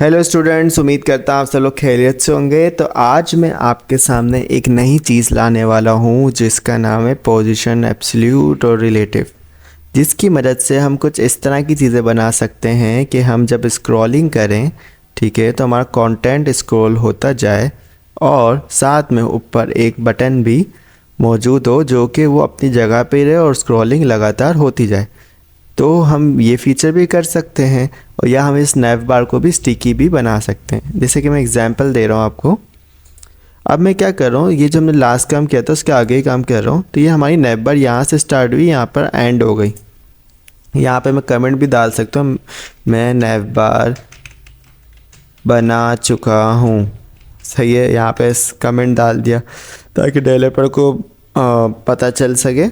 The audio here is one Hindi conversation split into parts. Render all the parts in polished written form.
हेलो स्टूडेंट्स, उम्मीद करता हूँ आप सब लोग खैरियत से होंगे। तो आज मैं आपके सामने एक नई चीज़ लाने वाला हूँ जिसका नाम है पोजीशन एब्सोल्यूट और रिलेटिव, जिसकी मदद से हम कुछ इस तरह की चीज़ें बना सकते हैं कि हम जब स्क्रॉलिंग करें, ठीक है, तो हमारा कंटेंट स्क्रॉल होता जाए और साथ में ऊपर एक बटन भी मौजूद हो जो कि वो अपनी जगह पे रहे और स्क्रॉलिंग लगातार होती जाए। तो हम ये फीचर भी कर सकते हैं और या हम इस नैव बार को भी स्टिकी भी बना सकते हैं। जैसे कि मैं एग्जांपल दे रहा हूँ आपको। अब मैं क्या कर रहा हूँ, ये जो हमने लास्ट काम किया था उसके आगे ही काम कर रहा हूँ। तो ये हमारी नैव बार यहाँ से स्टार्ट हुई, यहाँ पर एंड हो गई। यहाँ पे मैं कमेंट भी डाल सकता हूँ, मैं नैव बार बना चुका हूँ। सही है, यहाँ पे कमेंट डाल दिया ताकि डेवलपर को पता चल सके।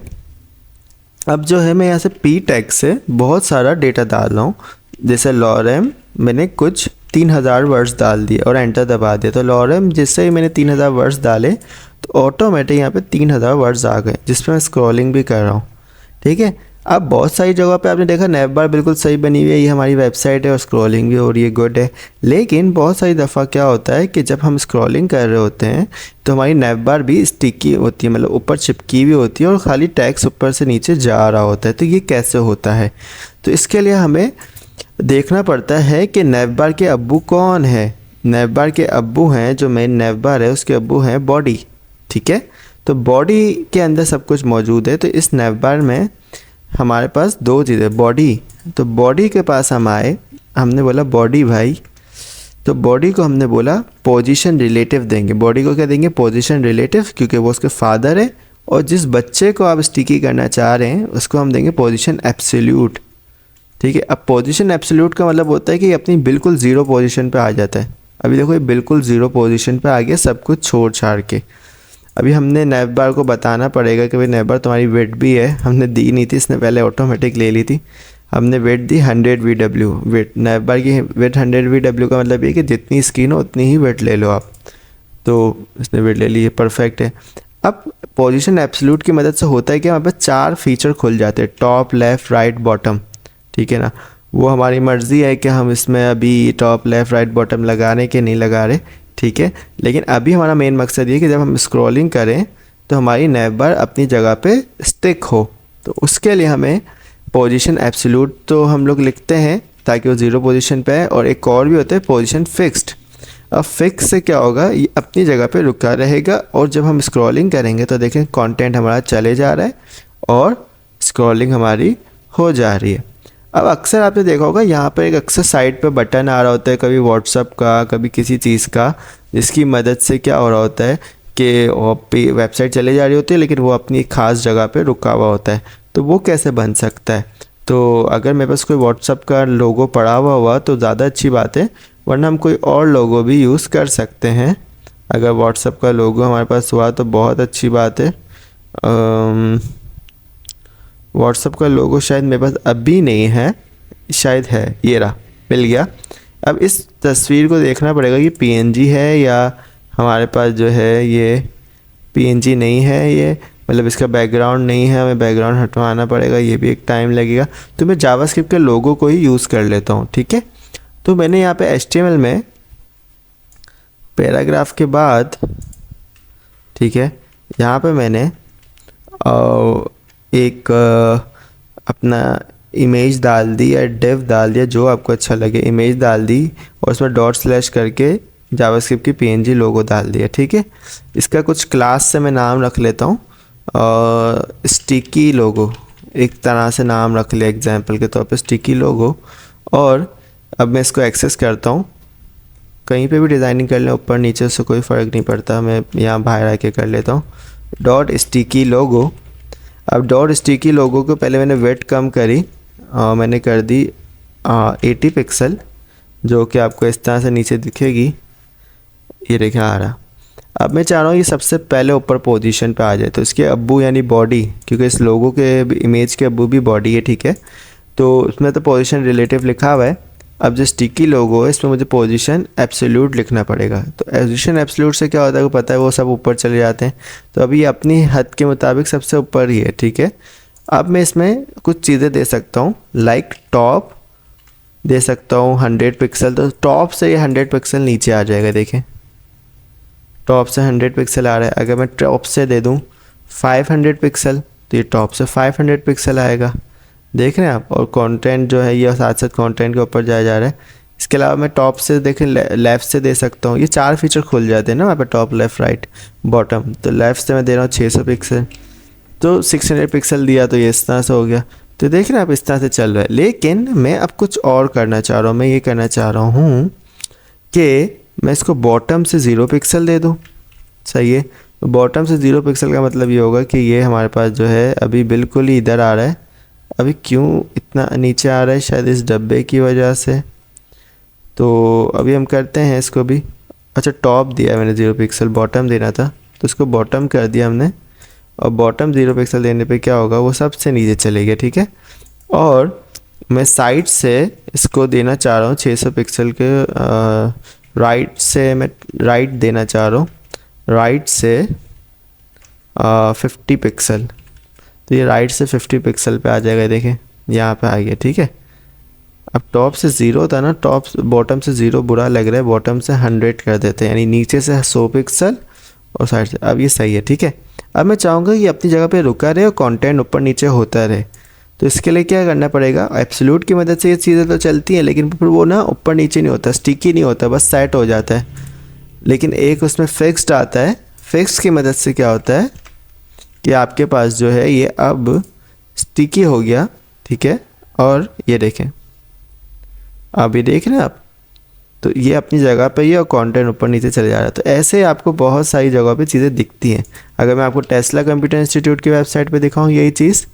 अब जो है मैं यहाँ से पी टैग से बहुत सारा डेटा डाल रहा हूँ। जैसे लॉरेम मैंने कुछ 3000 वर्ड्स डाल दिए और एंटर दबा दिया। तो लॉरेम जैसे ही मैंने 3000 वर्ड्स डाले तो ऑटोमेटिक यहाँ पे 3000 वर्ड्स आ गए, जिस पर मैं स्क्रॉलिंग भी कर रहा हूँ। ठीक है, अब बहुत सारी जगह पे आपने देखा नैव बार बिल्कुल सही बनी हुई है, ये हमारी वेबसाइट है और स्क्रॉलिंग भी हो रही है, गुड है। लेकिन बहुत सारी दफ़ा क्या होता है कि जब हम स्क्रॉलिंग कर रहे होते हैं तो हमारी नैव बार भी स्टिकी होती है, मतलब ऊपर चिपकी हुई होती है और खाली टैक्स ऊपर से नीचे जा रहा होता है। तो ये कैसे होता है? तो इसके लिए हमें देखना पड़ता है कि नैव बार के अब्बू कौन है। नैव बार के अब्बू हैं, जो मेन नैव बार है उसके अब्बू हैं बॉडी। ठीक है, तो बॉडी के अंदर सब कुछ मौजूद है। तो इस नैव बार में हमारे पास दो चीज़ें, बॉडी, तो बॉडी के पास हम आए, हमने बोला बॉडी भाई, तो बॉडी को हमने बोला पोजीशन रिलेटिव देंगे। बॉडी को क्या देंगे? पोजीशन रिलेटिव, क्योंकि वो उसके फादर है। और जिस बच्चे को आप स्टिकी करना चाह रहे हैं उसको हम देंगे पोजीशन एब्सोल्यूट। ठीक है, अब पोजीशन एब्सोल्यूट का मतलब होता है कि अपनी बिल्कुल ज़ीरो पोजीशन पे आ जाता है। अभी देखो ये बिल्कुल ज़ीरो पोजीशन पे आ गया, सब कुछ छोड़ छाड़ के। अभी हमने नैव बार को बताना पड़ेगा कि भाई नैव बार तुम्हारी वेट भी है, हमने दी नहीं थी, इसने पहले ऑटोमेटिक ले ली थी। हमने वेट दी 100 VW। वेट नैव बार की वेट 100 VW का मतलब ये कि जितनी स्क्रीन हो उतनी ही वेट ले लो आप। तो इसने वेट ले ली, परफेक्ट है। अब पोजीशन एब्सोल्यूट की मदद से होता है कि हमारे पास 4 फीचर खुल जाते हैं, टॉप, लेफ़्ट, राइट, बॉटम। ठीक है ना, वो हमारी मर्ज़ी है कि हम इसमें अभी टॉप, लेफ़्ट, राइट, बॉटम लगा रहे कि नहीं लगा रहे। ठीक है, लेकिन अभी हमारा मेन मकसद ये कि जब हम स्क्रॉलिंग करें तो हमारी नैव बार अपनी जगह पे स्टिक हो। तो उसके लिए हमें पोजीशन एब्सोल्यूट तो हम लोग लिखते हैं ताकि वो ज़ीरो पोजीशन पे है, और एक और भी होता है पोजीशन फिक्स्ड। अब फिक्स से क्या होगा, ये अपनी जगह पे रुका रहेगा और जब हम स्क्रॉलिंग करेंगे तो देखें कंटेंट हमारा चले जा रहा है और स्क्रॉलिंग हमारी हो जा रही है। अब अक्सर आपने देखा होगा यहाँ पर एक अक्सर साइड पे बटन आ रहा होता है, कभी व्हाट्सअप का, कभी किसी चीज़ का, जिसकी मदद से क्या हो रहा होता है कि वेबसाइट चली जा रही होती है लेकिन वो अपनी ख़ास जगह पे रुका हुआ होता है। तो वो कैसे बन सकता है? तो अगर मेरे पास कोई व्हाट्सअप का लोगो पड़ा हुआ तो ज़्यादा अच्छी बात है, वरना हम कोई और लोगो भी यूज़ कर सकते हैं। अगर व्हाट्सअप का लोगो हमारे पास हुआ तो बहुत अच्छी बात है। व्हाट्सअप का लोगो शायद मेरे पास अभी नहीं है, शायद है, ये रहा, मिल गया। अब इस तस्वीर को देखना पड़ेगा कि पीएनजी है या हमारे पास जो है ये पीएनजी नहीं है, ये मतलब इसका बैकग्राउंड नहीं है, हमें बैकग्राउंड हटवाना पड़ेगा, ये भी एक टाइम लगेगा। तो मैं जावास्क्रिप्ट के लोगो को ही यूज़ कर लेता हूँ। ठीक है, तो मैंने यहाँ पे एचटीएमएल में पैराग्राफ के बाद, ठीक है, यहाँ पे मैंने एक अपना इमेज डाल दी या डिव डाल दिया, जो आपको अच्छा लगे, इमेज डाल दी और उसमें डॉट स्लैश करके जावास्क्रिप्ट की पीएनजी लोगो डाल दिया। ठीक है, इसका कुछ क्लास से मैं नाम रख लेता हूँ, स्टिकी लोगो एक तरह से नाम रख लिया एग्जांपल के तौर पे, स्टिकी लोगो। और अब मैं इसको एक्सेस करता हूँ, कहीं पे भी डिज़ाइनिंग कर लें, ऊपर नीचे से कोई फ़र्क नहीं पड़ता, मैं यहाँ बाहर आके कर लेता हूँ डॉट स्टिकी लोगो। अब डॉट स्टिकी लोगो को पहले मैंने वेट कम करी, मैंने कर दी 80 पिक्सल, जो कि आपको इस तरह से नीचे दिखेगी, ये देखें आ रहा। अब मैं चाह रहा हूँ ये सबसे पहले ऊपर पोजीशन पे आ जाए, तो इसके अब्बू यानी बॉडी, क्योंकि इस लोगो के इमेज के अब्बू भी बॉडी है। ठीक है, तो उसमें तो पोजीशन रिलेटिव लिखा हुआ है। अब जो स्टिकी लोगो है इसमें मुझे पोजीशन एब्सोल्यूट लिखना पड़ेगा। तो पोजीशन एब्सोल्यूट से क्या होता है, वो पता है, वो सब ऊपर चले जाते हैं। तो अभी अपनी हद के मुताबिक सबसे ऊपर ही है। ठीक है, अब मैं इसमें कुछ चीज़ें दे सकता हूँ, लाइक टॉप, दे सकता हूँ 100 पिक्सल, तो टॉप से ये 100 पिक्सल नीचे आ जाएगा। देखें टॉप से 100 पिक्सल आ रहा है। अगर मैं टॉप से दे दूँ 500 पिक्सल तो ये टॉप से 500 पिक्सल आएगा। देख रहे हैं आप। और कंटेंट जो है ये साथ साथ कंटेंट के ऊपर जाया जा रहा है। इसके अलावा मैं टॉप से देखें लेफ़्ट से दे सकता हूँ। ये 4 फीचर खुल जाते हैं ना वहाँ पे, टॉप लेफ़्ट राइट बॉटम। तो लेफ़्ट से मैं दे रहा हूँ 600 पिक्सल, तो 600 पिक्सल दिया तो ये इस तरह से हो गया। तो देख रहे हैं आप इस तरह से चल रहा है। लेकिन मैं अब कुछ और करना चाह रहा हूँ। मैं ये करना चाह रहा हूँ कि मैं इसको बॉटम से 0 पिक्सल दे दूँ। सही है। तो बॉटम से 0 पिक्सल का मतलब ये होगा कि ये हमारे पास जो है अभी बिल्कुल ही इधर आ रहा है। अभी क्यों इतना नीचे आ रहा है, शायद इस डब्बे की वजह से। तो अभी हम करते हैं इसको भी। अच्छा टॉप दिया मैंने 0 पिक्सल, बॉटम देना था तो इसको बॉटम कर दिया हमने। और बॉटम 0 पिक्सल देने पे क्या होगा, वो सबसे नीचे चले गया। ठीक है। और मैं साइड से इसको देना चाह रहा हूँ 600 पिक्सल के राइट से मैं राइट देना चाह रहा हूँ, राइट से 50 पिक्सल। तो ये राइट से 50 पिक्सल पे आ जाएगा। देखें यहाँ पे आ गया। ठीक है। अब टॉप से 0 था ना, टॉप बॉटम से 0 बुरा लग रहा है, बॉटम से 100 कर देते हैं, यानी नीचे से 100 पिक्सल और साइड से। अब ये सही है। ठीक है। अब मैं चाहूँगा कि अपनी जगह पे रुका रहे और कंटेंट ऊपर नीचे होता रहे। तो इसके लिए क्या करना पड़ेगा, एब्सोल्यूट की मदद से ये चीज़ें तो चलती हैं, लेकिन फिर वो ना ऊपर नीचे नहीं होता, स्टिकी नहीं होता, बस सेट हो जाता है। लेकिन एक उसमें फिक्स्ड आता है। फिक्स की मदद से क्या होता है कि आपके पास जो है ये अब स्टिकी हो गया। ठीक है। और ये देखें, अभी देख रहे हैं आप, तो ये अपनी जगह पे ही और कंटेंट ऊपर नीचे चले जा रहा है। तो ऐसे आपको बहुत सारी जगहों पे चीज़ें दिखती हैं। अगर मैं आपको टेस्ला कंप्यूटर इंस्टीट्यूट की वेबसाइट पे दिखाऊं यही चीज़,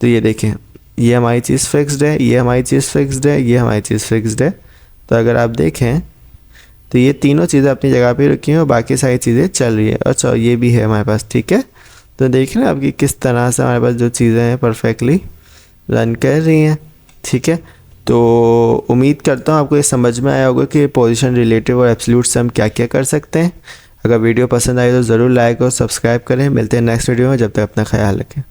तो ये देखें, ये हमारी चीज़ फिक्स्ड है, ये हमारी चीज़ फिक्स्ड है, ये हमारी चीज़ फिक्स्ड है। तो अगर आप देखें तो ये तीनों चीज़ें अपनी जगह पे रखी हैं और बाकी सारी चीज़ें चल रही है। अच्छा ये भी है हमारे पास। ठीक है। तो देख रहे हैं आपकी किस तरह से हमारे पास जो चीज़ें हैं परफेक्टली रन कर रही हैं। ठीक है। तो उम्मीद करता हूँ आपको ये समझ में आया होगा कि पोजीशन, रिलेटिव और एब्सोल्यूट से हम क्या क्या कर सकते हैं। अगर वीडियो पसंद आई तो ज़रूर लाइक और सब्सक्राइब करें। मिलते हैं नेक्स्ट वीडियो में, जब तक अपना ख्याल रखें।